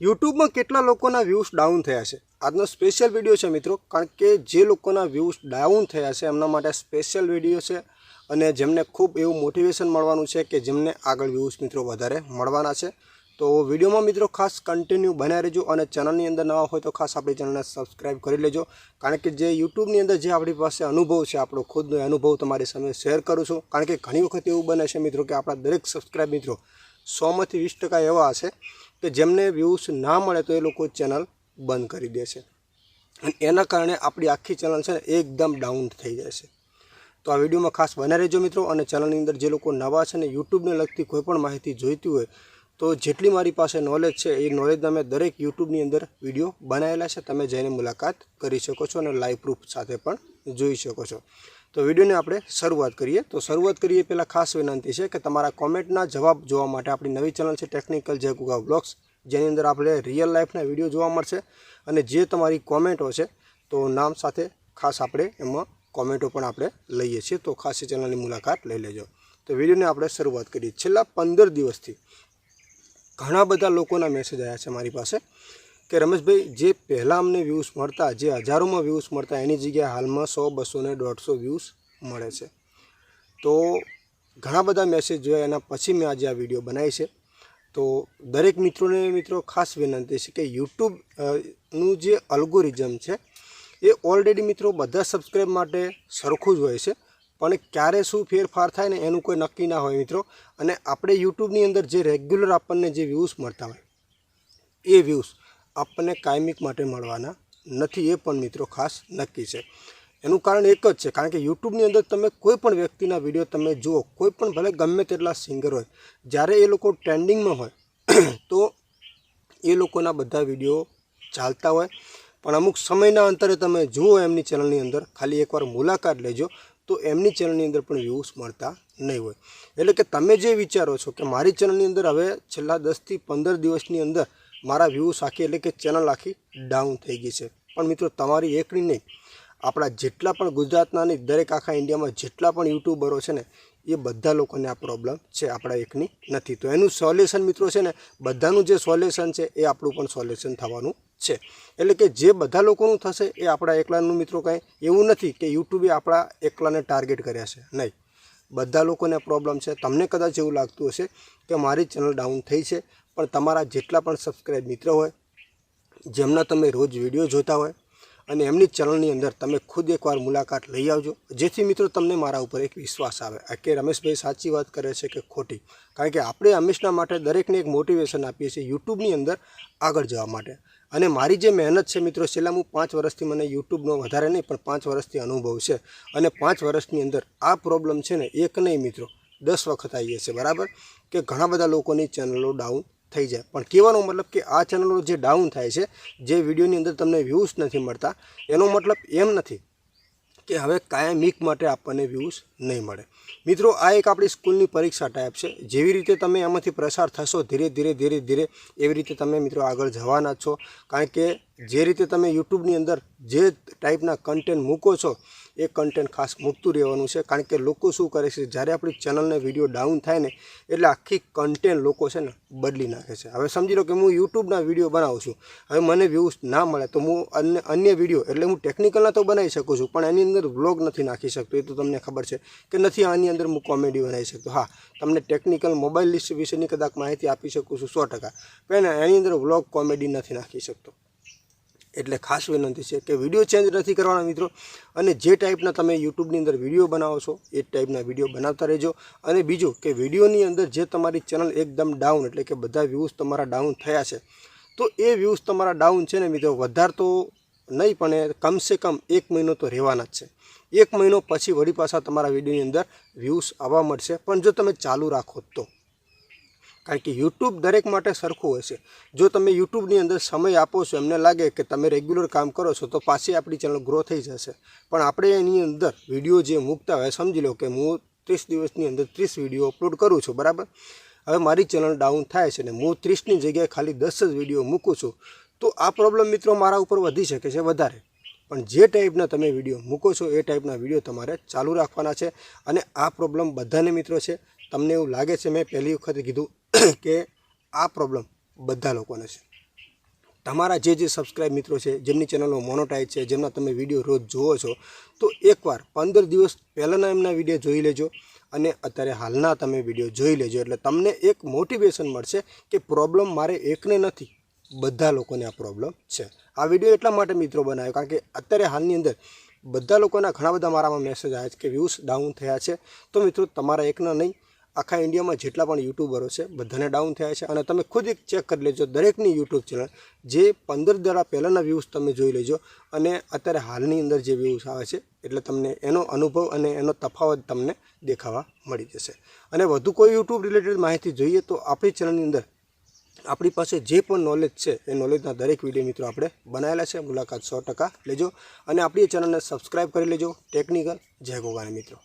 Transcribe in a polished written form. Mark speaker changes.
Speaker 1: YouTube में કેટલા લોકોના વ્યૂઝ ડાઉન થયા છે। આજનો સ્પેશિયલ વિડિયો છે મિત્રો, કારણ કે જે લોકોના વ્યૂઝ ડાઉન થયા છે એમના માટે સ્પેશિયલ વિડિયો છે અને જેમને ખૂબ એવું મોટિવેશન મળવાનું છે કે જેમને આગળ વ્યૂઝ મિત્રો વધારે મળવાના છે। તો વિડિયોમાં મિત્રો ખાસ કન્ટિન્યુ બન્યા રહેજો અને ચેનલની અંદર નવા હોય તો ખાસ આપણી ચેનલને સબસ્ક્રાઇબ કરી લેજો, કારણ કે જે યુટ્યુબની અંદર જે આપણી પાસે અનુભવ છે આપણો ખુદનો અનુભવ તમારી સામે શેર કરું છું। કારણ કે ઘણી વખત એવું બને છે મિત્રો કે આપણા દરેક સબસ્ક્રાઇબ મિત્રો 100માંથી 20% એવા હશે કે જેમને વ્યૂઝ ના મળે તો એ લોકો ચેનલ બંધ કરી દે છે અને એના કારણે આપણી આખી ચેનલ છે ને એકદમ ડાઉન થઈ જાય છે। તો આ વિડિયોમાં ખાસ બન્યા રહેજો મિત્રો અને ચેનલની અંદર જે લોકો નવા છે ને યુટ્યુબને લગતી કોઈ પણ માહિતી જોઈતી હોય તો જેટલી મારી પાસે નોલેજ છે એ નોલેજના મેં દરેક યુટ્યુબની અંદર વિડિયો બનાવેલા છે, તમે જઈને મુલાકાત કરી શકો છો અને લાઈવ પ્રૂફ સાથે પણ જોઈ શકો છો। તો વિડિયોને આપણે શરૂઆત કરીએ। તો શરૂઆત કરીએ પહેલાં ખાસ વિનંતી છે કે તમારા કોમેન્ટના જવાબ જોવા માટે આપણી નવી ચેનલ છે ટેકનિકલ જય ગુગા વ્લોગ્સ, જેની અંદર આપણે રિયલ લાઈફના વિડીયો જોવા મળશે અને જે તમારી કોમેન્ટો છે તો નામ સાથે ખાસ આપણે એમાં કોમેન્ટો પણ આપણે લઈએ છીએ, તો ખાસ એ ચેનલની મુલાકાત લઈ લેજો। તો વિડીયોને આપણે શરૂઆત કરીએ। છેલ્લા 15 દિવસથી ઘણા બધા લોકોના મેસેજ આવ્યા છે મારી પાસે કે રમેશભાઈ, જે પહેલાં અમને વ્યૂઝ મળતા, જે હજારોમાં વ્યૂઝ મળતા, એની જગ્યાએ હાલમાં 100, 200 ને 150 વ્યૂઝ મળે છે। તો ઘણા બધા મેસેજ જોયા એના પછી મેં આજે આ વિડીયો બનાવી છે। તો દરેક મિત્રો ખાસ વિનંતી છે કે યુટ્યુબનું જે અલ્ગોરિઝમ છે એ ઓલરેડી મિત્રો બધા સબસ્ક્રાઈબ માટે સરખું જ હોય છે, પણ ક્યારે શું ફેરફાર થાય ને એનું કોઈ નક્કી ના હોય મિત્રો। અને આપણે યુટ્યુબની અંદર જે રેગ્યુલર આપણને જે વ્યૂઝ મળતા હોય એ વ્યૂઝ આપણને કાયમિક માટે મળવાના નથી, એ પણ મિત્રો ખાસ નક્કી છે। એનું કારણ એક જ છે, કારણ કે યુટ્યુબની અંદર તમે કોઈ પણ વ્યક્તિના વિડીયો તમે જુઓ, કોઈ પણ ભલે ગમે તેટલા સિંગર હોય, જ્યારે એ લોકો ટ્રેન્ડિંગમાં હોય તો એ લોકોના બધા વિડીયો ચાલતા હોય, પણ અમુક સમયના અંતરે તમે જુઓ એમની ચેનલની અંદર, ખાલી એકવાર મુલાકાત લેજો તો એમની ચેનલની અંદર પણ વ્યૂઝ મળતા નહીં હોય। એટલે કે તમે જે વિચારો છો કે મારી ચેનલની અંદર હવે છેલ્લા 10થી 15 દિવસની અંદર મારા વ્યૂઝ આખી એટલે કે ચેનલ આખી ડાઉન થઈ ગઈ છે, પણ મિત્રો તમારી એકની નહીં, આપણા જેટલા પણ ગુજરાતના નહીં, દરેક આખા ઇન્ડિયામાં જેટલા પણ યુટ્યુબરો છે ને એ બધા લોકોને આ પ્રોબ્લેમ છે, આપણા એકની નથી। તો એનું સોલ્યુશન મિત્રો છે ને, બધાનું જે સોલ્યુશન છે એ આપણું પણ સોલ્યુશન થવાનું છે। એટલે કે જે બધા લોકોનું થશે એ આપણા એકલાનું મિત્રો કાંઈ એવું નથી કે યુટ્યુબે આપણા એકલાને ટાર્ગેટ કર્યા છે, નહીં, બધા લોકોને પ્રોબ્લેમ છે। તમને કદાચ એવું લાગતું હશે કે મારી ચેનલ ડાઉન થઈ છે, પણ તમારા જેટલા પણ સબસ્ક્રાઈબ મિત્ર હોય, જેમના તમે રોજ વિડીયો જોતા હોય અને એમની ચેનલની અંદર તમે ખુદ એકવાર મુલાકાત લઈ આવજો, જેથી મિત્રો તમને મારા ઉપર એક વિશ્વાસ આવે કે રમેશભાઈ સાચી વાત કરે છે કે ખોટી। કારણ કે આપણે હંમેશા માટે દરેકને એક મોટિવેશન આપીએ છીએ યુટ્યુબની અંદર આગળ જવા માટે। અને મારી જે મહેનત છે મિત્રો, છેલ્લા હું 5 વર્ષથી, મને યુટ્યુબનો વધારે નહીં પણ 5 વર્ષથી અનુભવ છે અને 5 વર્ષની અંદર આ પ્રોબ્લેમ છે ને એક નહીં મિત્રો 10 વખત આવી છે, બરાબર, કે ઘણા બધા લોકોની ચેનલો ડાઉન થઈ જાય। પણ કહેવાનો મતલબ કે આ ચેનલો જે ડાઉન થાય છે, જે વિડીયોની અંદર તમને વ્યૂઝ નથી મળતા, એનો મતલબ એમ નથી કે હવે કાયમિક માટે આપણને વ્યૂઝ નહીં મળે। મિત્રો આ એક આપણી સ્કૂલની પરીક્ષા ટાઈપ છે, જેવી રીતે તમે એમાંથી પસાર થશો ધીરે ધીરે એવી રીતે તમે મિત્રો આગળ જવાના છો। કારણ કે જે રીતે તમે યુટ્યુબની અંદર જે ટાઈપના કન્ટેન્ટ મૂકો છો એ કન્ટેન્ટ ખાસ મૂકતું રહેવાનું છે। કારણ કે લોકો શું કરે છે, જ્યારે આપણી ચેનલને વિડીયો ડાઉન થાય ને એટલે આખી કન્ટેન્ટ લોકો છે ને બદલી નાખે છે। હવે સમજી લો કે હું યુટ્યુબના વિડીયો બનાવું છું, હવે મને વ્યૂઝ ના મળે તો હું અન્ય વિડીયો એટલે હું ટેકનિકલના તો બનાવી શકું છું, પણ એની અંદર વ્લોગ નથી નાખી શકતો, એ તો તમને ખબર છે કે નથી આની અંદર હું કોમેડી બનાવી શકતો। હા, તમને ટેકનિકલ મોબાઈલ લિસ્ટ વિશેની કદાચ માહિતી આપી શકું છું 100%, પણ એની અંદર વ્લોગ કોમેડી નથી નાખી શકતો। એટલે ખાસ વિનંતી છે કે વિડીયો ચેન્જ નથી કરવાના મિત્રો, અને જે ટાઈપના તમે યુટ્યુબની અંદર વિડીયો બનાવો છો એ ટાઈપના વિડીયો બનાવતા રહેજો। અને બીજું કે વિડીયોની અંદર જે તમારી ચેનલ એકદમ ડાઉન એટલે કે બધા વ્યૂઝ તમારા ડાઉન થયા છે, તો એ વ્યૂઝ તમારા ડાઉન છે ને મિત્રો વધારે તો નહીં પણ કમસે કમ 1 મહિનો તો રહેવાના જ છે। 1 મહિનો પછી વળી પાછા તમારા વિડીયોની અંદર વ્યૂઝ આવવા મળશે, પણ જો તમે ચાલુ રાખો તો। કારણ કે યુટ્યુબ દરેક માટે સરખું હોય છે। જો તમે યુટ્યુબની અંદર સમય આપો છો, એમને લાગે કે તમે રેગ્યુલર કામ કરો છો તો પાછી આપણી ચેનલ ગ્રો થઈ જશે, પણ આપણે એની અંદર વિડીયો જે મૂકતા હોય, સમજી લો કે હું 30 દિવસની અંદર 30 વિડીયો અપલોડ કરું છું, બરાબર, હવે મારી ચેનલ ડાઉન થાય છે ને હું 30ની જગ્યાએ ખાલી 10 જ વિડીયો મૂકું છું, તો આ પ્રોબ્લેમ મિત્રો મારા ઉપર વધી શકે છે વધારે। પણ જે ટાઈપના તમે વિડીયો મૂકો છો એ ટાઈપના વિડીયો તમારે ચાલુ રાખવાના છે। અને આ પ્રોબ્લેમ બધાને મિત્રો છે। તમને એવું લાગે છે, મેં પહેલી વખત કીધું કે આ પ્રોબ્લેમ બધા લોકોને છે, તમારા જે સબસ્ક્રાઇબ મિત્રો છે, જેમની ચેનલો મોનોટાઈઝ છે, જેમના તમે વિડીયો રોજ જુઓ છો, તો એકવાર 15 દિવસ પહેલાંના એમના વિડીયો જોઈ લેજો અને અત્યારે હાલના તમે વિડીયો જોઈ લેજો. એટલે તમને એક મોટિવેશન મળશે કે પ્રોબ્લેમ મારે એકને નથી, બધા લોકોને આ પ્રોબ્લેમ છે. આ વિડીયો એટલા માટે મિત્રો બનાવ્યો કારણ કે અત્યારે હાલની અંદર બધા લોકોના ઘણા બધા મારામાં મેસેજ આવ્યા છે કે વ્યૂઝ ડાઉન થયા છે. તો મિત્રો તમારા એકના નહીં, આખા ઇન્ડિયામાં જેટલા પણ યુટ્યુબરો છે બધાને ડાઉન થયા છે. અને તમે ખુદ એક ચેક કરી લેજો દરેકની યુટ્યુબ ચેનલ, જે 15 દાડા પહેલાંના વ્યૂઝ તમે જોઈ લેજો અને અત્યારે હાલની અંદર જે વ્યૂઝ આવે છે, એટલે તમને એનો અનુભવ અને એનો તફાવત તમને દેખાવા મળી જશે. અને વધુ કોઈ યુટ્યુબ રિલેટેડ માહિતી જોઈએ તો આપણી ચેનલની અંદર આપણી પાસે જે પણ નોલેજ છે એ નોલેજના દરેક વિડીયો મિત્રો આપણે બનાવેલા છે. મુલાકાત 100% લેજો અને આપણી ચેનલને સબસ્ક્રાઈબ કરી લેજો. ટેકનિકલ જય ગોગાને મિત્રો.